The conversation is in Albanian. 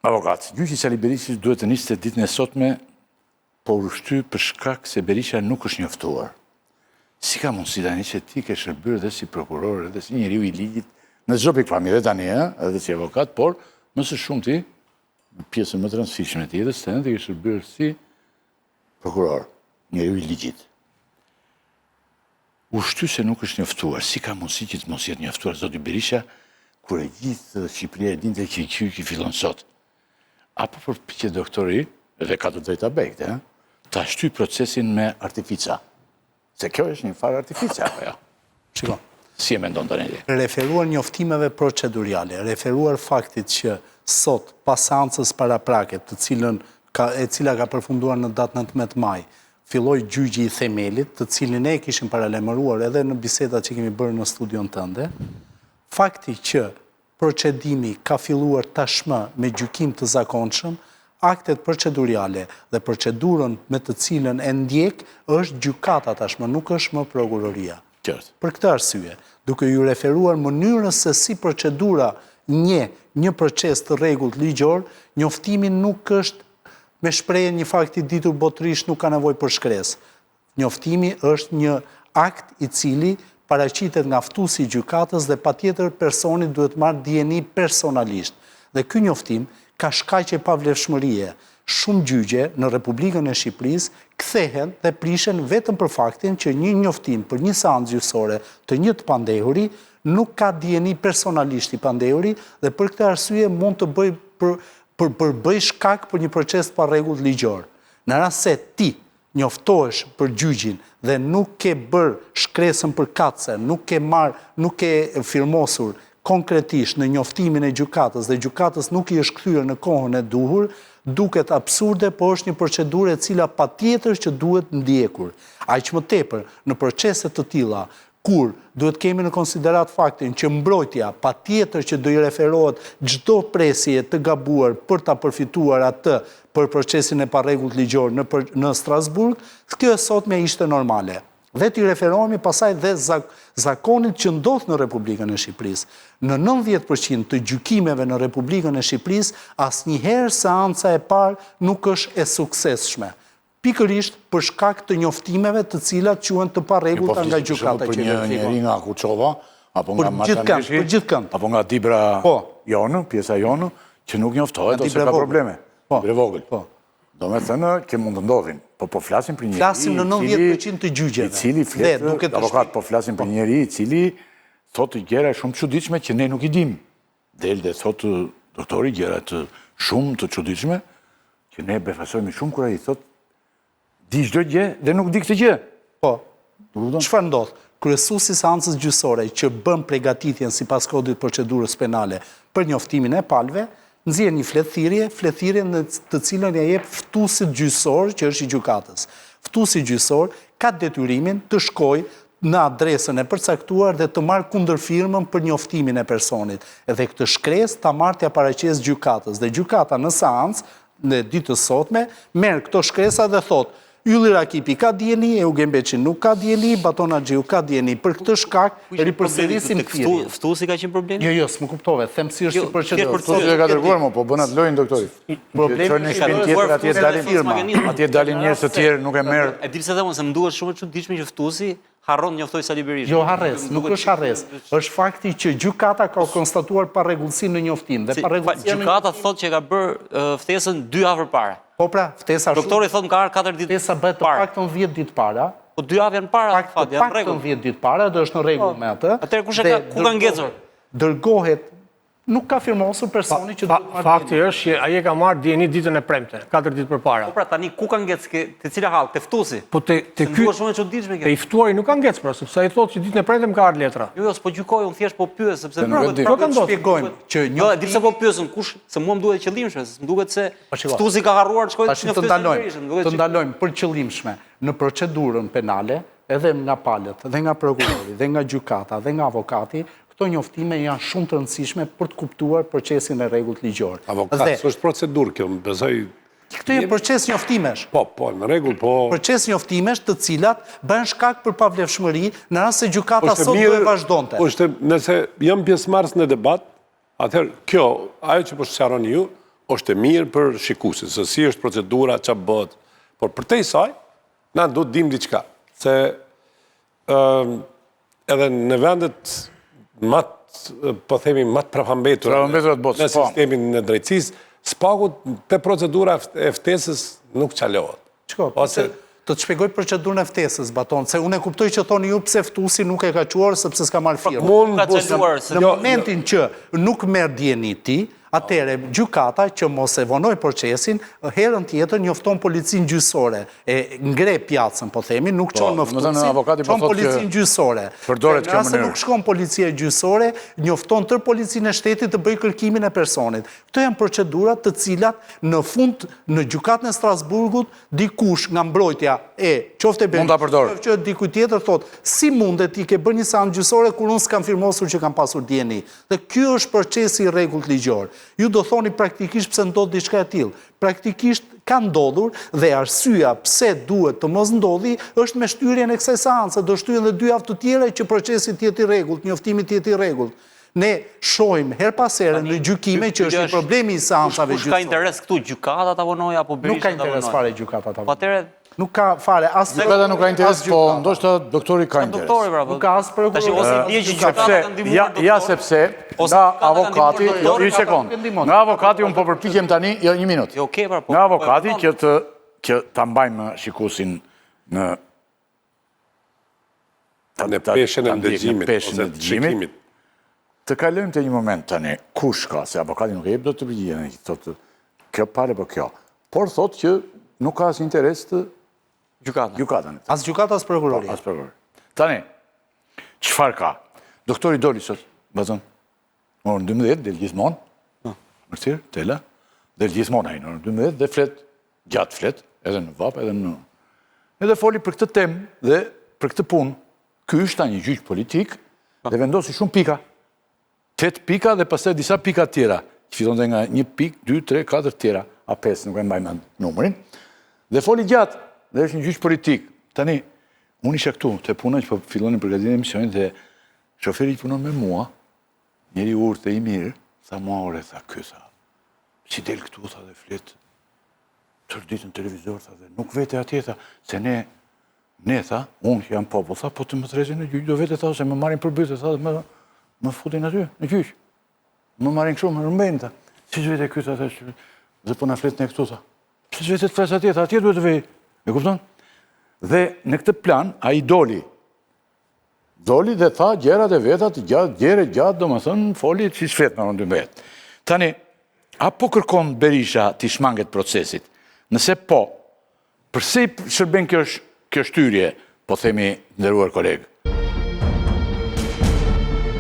Avokat, gjyqi Sali Berishës duhet të nisë ditën e sotme, po ushty për shkak se Berisha nuk është njoftuar. Si ka mundësi tani që ti ke shërbyer dhe si prokuror dhe si njeriu i ligjit në çdo pikpamje edhe tani, edhe si avokat, por më së shumti në pjesën më të rëndësishme të jetës tënde ke shërbyer si prokuror, njeriu i ligjit. Ushty se nuk është njoftuar, si ka mundësi që të mos jetë njoftuar zoti Berisha, kur e gjithë Shqipëria e dinte që gjyqi fillon sot? Apo përpiqet doktori, edhe ka të drejta bekte, ta shtyj procesin me artifica. Se kjo është një farë artifica, apo jo? Shiko. Si e mendon tani? Referuar njoftimeve procedurale, referuar faktit që sot, pas seancës paraprake, e cila ka përfunduar në datë 19 maj, filloi gjyqi i themelit, të cilin e kishim paralemëruar edhe në bisedat që kemi bërë në studion tënde, fakti që procedimi ka filluar tashmë me gjykim të zakonshëm, aktet procedurale dhe procedurën me të cilën e ndjek është gjykata tashmë, nuk është më prokuroria. Për këtë arsye, duke ju referuar mënyrës se si procedura një proces të rregullt ligjor, njoftimi nuk është me shprehje një fakti ditur botërisht nuk ka nevojë për shkresë. Njoftimi është një akt i cili paraqitet nga ftuesi i gjykatës dhe patjetër personi duhet marrë dieni personalisht. Dhe ky njoftim ka shkaqe pavlefshmërie. Shumë gjyqe në Republikën e Shqipërisë kthehen dhe prishen vetëm për faktin që një njoftim për një seancë gjyqësore të një të pandehuri nuk ka dieni personalisht i pandehuri dhe për këtë arsye mund të bëj shkak për një proces pa rregullt ligjor. Në rast se ti njoftohesh për gjyqin dhe nuk ke bërë shkresën përkatëse, nuk ke firmosur konkretisht në njoftimin e gjykatës dhe gjykatës nuk i është kthyer në kohën e duhur, duket absurde, por është një procedurë e cila patjetër që duhet ndjekur. Aq më tepër në procese të tilla kur duhet kemi në konsiderat faktin që mbrojtja patjetër që do i referohet çdo presje të gabuar për ta përfituar atë për procesin e parregullt ligjor në Strasburg, kjo e sotme ishte normale. Dhe t'i referohemi pasaj dhe zakonit që ndodh në Republikën e Shqipërisë. Në 90% të gjykimeve në Republikën e Shqipërisë, asnjëherë seanca e parë nuk është e suksesshme. Pikërisht për shkak të njoftimeve të cilat quhen të parregullta nga gjykata që një njeri nga Kuçova apo nga Mataneshi, për gjithkënd, apo nga Dibra Jonu, pjesa Jonu, që nuk njoftohet ose ka probleme. Dibra vogël. Do me thënë, ke mund të ndodhin, po flasim për njeri... Flasim në 90% të gjyqeve. I cili fletë, avokat, po flasim për njeri i cili thotë gjëra shumë të çuditshme që ne nuk i dim. Del dhe thotë doktori gjëra të shumë të çuditshme që ne befasojmë shumë kur ai thotë di çdo gjë dhe nuk di këtë gjë. Po. Çfarë ndodh? Kryesuesi i seancës gjyqësore që bën përgatitjen sipas kodit procedurës penale për njoftimin e palëve, nxjerr një fletëthirje në të cilën ja jep ftuesit gjyqësor që është i gjykatës. Ftuesi gjyqësor ka detyrimin të shkojë në adresën e përcaktuar dhe të marrë kundërfirmën për njoftimin e personit. Edhe këtë shkresë ta marrë t'ia paraqesë gjykatës dhe gjykata në seancë në ditës sotme merr këto shkresa dhe thotë Ylli Rakipi ka dieni, Eugen Beçi nuk ka dieni, Baton Axhiu ka dieni. Për këtë shkak ripërsërisim thirrjen. Ftuesi ka qenë problemi? Jo, s'më kuptove. Them si është procedura. Ftuesi e ka dërguar, po bën atë lojën doktori. Problemi është në tjetër atje dalin njerëz të tjerë, nuk e merr. E di pse them se më duhet shumë e çuditshme që ftuesi harron njoftoi Sali Berishën. Jo harres, nuk është harres. Është fakti që gjykata ka konstatuar parregullsi në njoftim dhe parregullsia gjykata thotë që ka bërë ftesën 2 javë përpara. Po pra, ftesa shumë. Doktori thotë më ka ardhur 4 ditë. Ftesa bëhet të paktën 10 ditë para. Po 2 javë janë para, fat, janë në rregull. 10 ditë para, do është në rregull me atë. Atëherë ku ka ngjecur? Dërgohet nuk ka firmosur personi që duhet marrë. Fakti është që ai e ka marrë dieni ditën e premte, 4 ditë përpara. Po pra tani ku ka ngecë te cila hall, te ftuesi? Po te ky shumë e çuditshme kjo. Te i ftuari nuk ka ngecë pra, sepse ai thotë që ditën e premte më ka ardhur letra. Jo, s'po gjykoj, unë thjesht po pyes sepse nuk ka ndodhur. Shpjegojmë që jo, di pse po pyesën, kush, se mua më duhet qëllimshme, se më duket se ftuesi ka harruar të shkojë në ftesë. Të ndalojmë për qëllimshme në procedurën penale, edhe nga palët, dhe nga prokurori, dhe nga gjykata, dhe nga avokati, këto njoftime janë shumë të rëndësishme për të kuptuar procesin e rregullt ligjor. Avokat, është procedurë kjo, më besoj... Këtë janë proces njoftimesh. Po, në rregull, po... Proces njoftimesh të cilat bëhen shkak për pavlefshmëri në rast se gjykata sot do e vazhdonte. Nëse jam pjesëmarrës në debat, atëherë kjo, ajo që po sqaroni ju, është e mirë për shikuesin, se si është procedura, ç'a bëhet. Por përtej saj, na duhet dim diçka, se edhe në vendet po themi më të prapambetura në sistemin e drejtësisë, spaku te procedura e ftesës nuk çalohet. Të të shpjegoj procedurën e ftesës, Baton, se unë e kuptoj që thoni ju pse ftuesi nuk e ka quar sepse s'ka marrë firmë. Në momentin që nuk merr dieniti, atëre gjykata që mos e vonoj procesin, herën tjetër njofton policinë gjyqësore, e ngre pjacën, po themi, nuk çon më ftuesi, çon policinë gjyqësore. Nëse nuk shkon policia gjyqësore, njofton tërë policinë e shtetit të bëjë kërkimin e personit. Këto janë procedurat të cilat në fund në gjykatën e Strasburgut dikush nga mbrojtja qofte që dikuj tjetër thot, si mundet ti ke bërë një seancë gjyqësore kur unë s'kam firmosur që kam pasur dieni. Dhe ky është procesi i rregullt ligjor. Ju do thoni praktikisht pse ndodh diçka e tillë. Praktikisht ka ndodhur dhe arsyeja pse duhet të mos ndodhi është me shtyrjen e kësaj seance, do shtyhen edhe 2 javë të tjera që procesi të jetë i rregullt, njoftimi të jetë i rregullt. Ne shohim her pas here në gjykime që është një problemi i seancave gjyqësore. Ka interes këtu gjykata ta vonojë apo Berisha ta vonojë? Nuk ka interes fare gjykata ta vonojë. Patëre nuk ka fare as gjykata nuk ka interes, po ndoshta doktori ka interes. Nuk ka as prokuror. Ja sepse nga avokati, një sekond. Nga avokati unë po përpiqem tani, jo 1 minutë. Nga avokati që ta mbajmë shikuesin në peshën e dëgjimit. Të kalojmë te një moment tani, kush ka, se avokati nuk e jep do të përgjigjen, thotë kjo pale po kjo. Por thotë që nuk ka as interes të gjykatën. As gjykata as prokuroria. As prokurori. Tani, çfarë ka? Doktori doli sot, vazhdon. Orën 12 del gjithmonë. Mërcir, tela, del gjithmonë ai në orën 12 dhe flet, gjatë flet, edhe në VAP, edhe në. Edhe foli për këtë temë dhe për këtë punë. Ky është një gjyq politik dhe vendosi shumë pika. 8 pika dhe pastaj disa pika tjera. Që fiton dhe nga 1 pik, 2, 3, 4 tjera, a 5, nuk e mbaj mend numrin. Dhe foli gjatë, dhe është një gjyq politik. Tani, unë isha këtu, të puna që po fillonin përgatitin e emisionit dhe shoferi që punon me mua, njeri urtë e i mirë, tha mua ore, tha ky, tha, si del këtu, tha dhe flet, tërë ditë në televizor, tha dhe nuk vete atje, tha, se ne, tha, unë që jam popull, tha, po të më trezin në gjyq, do vete, tha, se më marrin përbyte, tha, dhe më futin aty, në gjyq. Më marrin kështu, më rëmbejnë, tha. Si që vete kyta, tha, dhe po na flet në këtu, tha. Si që vete të fles atje, tha, atje duhet të vej. E kupton? Dhe në këtë plan, a i doli. Doli dhe tha gjerat e vetat, gjatë, do më thënë, foli që shfet në rëndu mbet. Tani, apo kërkon Berisha t'i shmanget procesit? Nëse po, përse i shërben kjo shtyrje, po themi ndëruar kolegë?